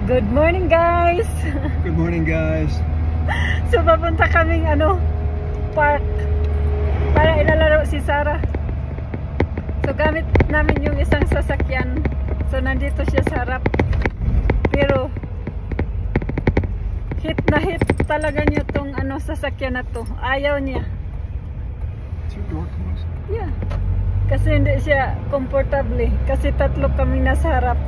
Good morning, guys. Good morning, guys. So papunta kaming park para ilalaro si Sarah. So gamit namin yung isang sasakyan. So nandito siya sa harap. Pero hit na hit talaga niya tong sasakyan na to. Ayaw niya. Is your door closed? Yeah. Kasi hindi siya comfortable. Kasi tatlo kami nasa harap.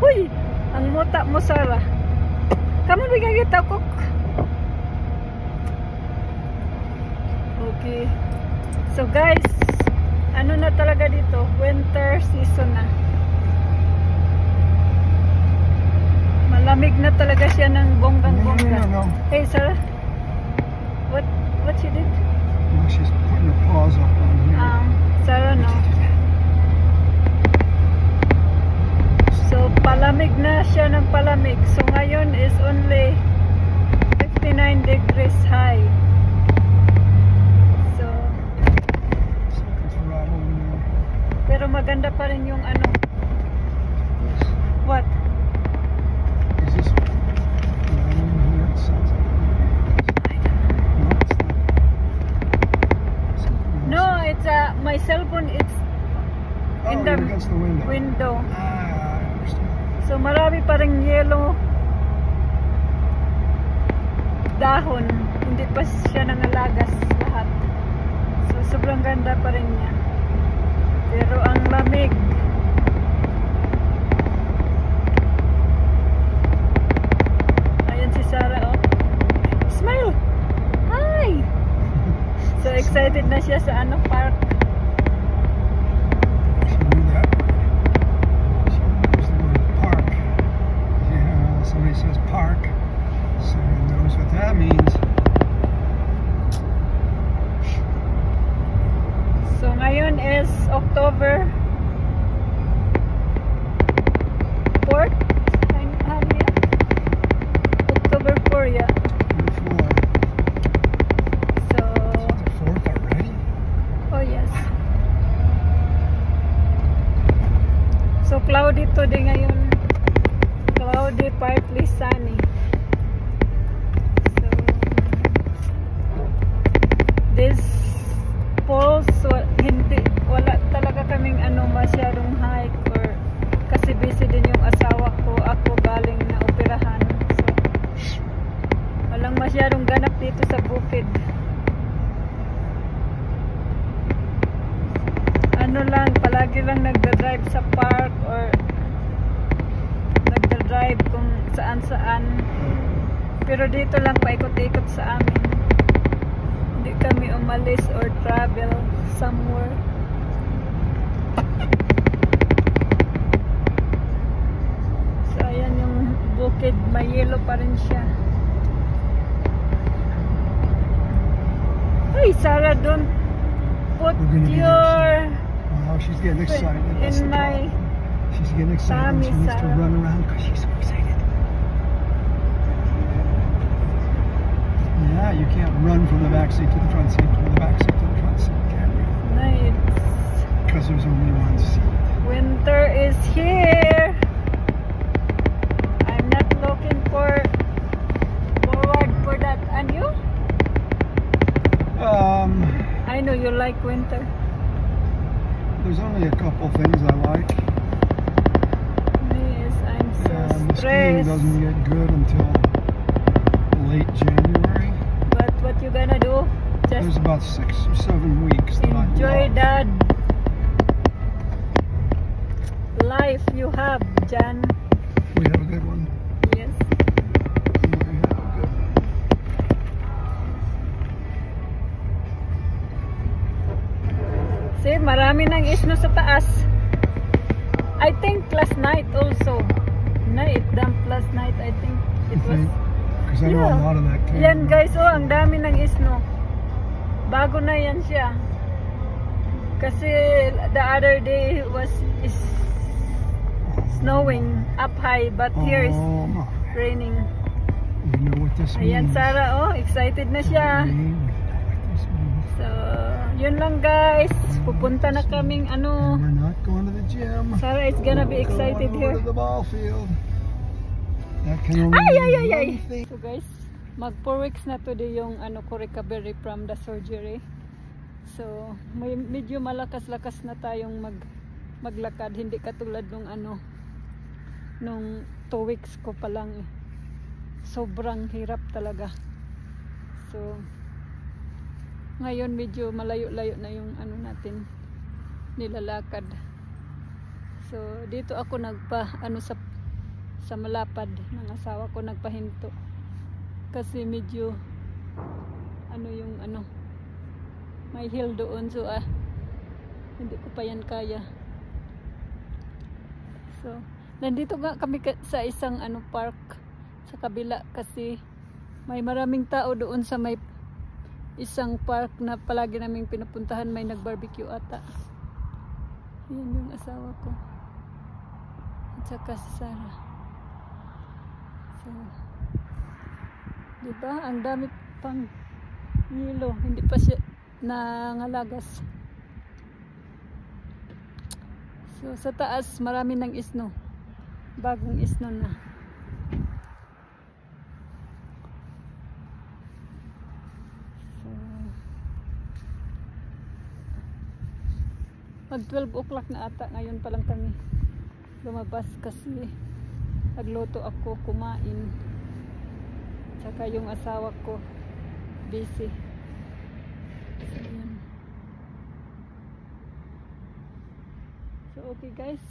Uy, ang muta mo, Sarah. Kamu bigyan kita, Cook. Okay. So guys, ano na talaga dito? Winter season na. Malamig na talaga siya ng bonggang-bongga. No. Hey, Sarah. What she did? No, she's putting her paws up on here. Sarah, no. So, palamig na siya ng palamig. So, ngayon is only 59 degrees high. So, Something's rattling there. pero maganda pa rin yung What? Is this rattling here? It sounds like no, it's not. No, it's my cell phone. It's in the against the window. I understand. So, marami pa rin yellow dahon. Hindi pa siya nangalagas lahat. So, sobrang ganda pa rin niya. Pero ang lamig. Ayan si Sarah, oh. Smile! Hi! So, excited na siya sa park. She knew that word. She knows the word park. Yeah, somebody says park. Sarah knows what that means. So, ngayon is October 4th? October 4, yeah. So, The 4th already? oh yes. So, cloudy today ngayon. Cloudy, partly sunny. So, this falls, wala talaga kaming masyadong hike or kasi busy din yung asawa ko. Ako galing na operahan. So, walang masyadong ganap dito sa bukid. Palagi lang nagda-drive sa park or nagda-drive kung saan-saan. Pero dito lang paikot-ikot sa amin. Hindi kami umalis or travel somewhere. So ayan yung bukid, may yellow pa rin siya. Hey Sarah, don't put your Oh, she's getting excited. That's the in my problem. She's getting excited. She needs to Sarah. run around because she's so excited. Yeah, you can't run from the back seat to the front seat, from the back seat to the front seat, can you? night. Because there's only one seat. Winter is here. I'm not looking forward for that. And you? I know you like winter. There's only a couple things I like. Yes, I'm so The skiing stressed. doesn't get good until late January. But what you gonna do? There's Just about 6 or 7 weeks that I enjoy love. that life you have, Jan. We have a good one. Yes. We have a good one. See, marami ng isno sa taas. I think last night also. No, it dumped last night. I think it was. Because I know a lot of that came. Yan guys, oh, ang dami ng isno. Bago na yan siya. Kasi the other day is snowing up high, but here is my. raining. You know what this Ayan, means. Sarah, oh, excited na siya. We know what this means. So, yun lang guys. Pupunta na kaming ano. And we're not going to the gym. Sarah is gonna be excited We're going here. over to the ball field. That can only Ay, mean ay, ay, ay. one thing. So guys, mag 4 weeks na today yung ano ko recovery from the surgery. So, may medyo malakas-lakas na tayong maglakad, hindi katulad nung ano nung 2 weeks ko pa lang eh. Sobrang hirap talaga. So, ngayon medyo malayo-layo na yung ano natin nilalakad. So, dito ako ano sa malapad ng asawa ko nagpahinto. Kasi medyo ano yung ano may hill doon, so hindi ko pa yan kaya. So, nandito nga kami sa isang ano park sa kabila kasi may maraming tao doon sa may isang park na palagi naming pinupuntahan, may nag-barbecue ata. Yan yung asawa ko. At saka si Sarah. So, diba? Ang dami pang yelo. Hindi pa siya nangalagas. So, sa taas, marami ng isno. Bagong isno na. So, mag 12 o'clock na ata. Ngayon pa lang kami lumabas kasi nagluto ako, kumain. Saka yung asawa ko busy. So, yun. So okay guys,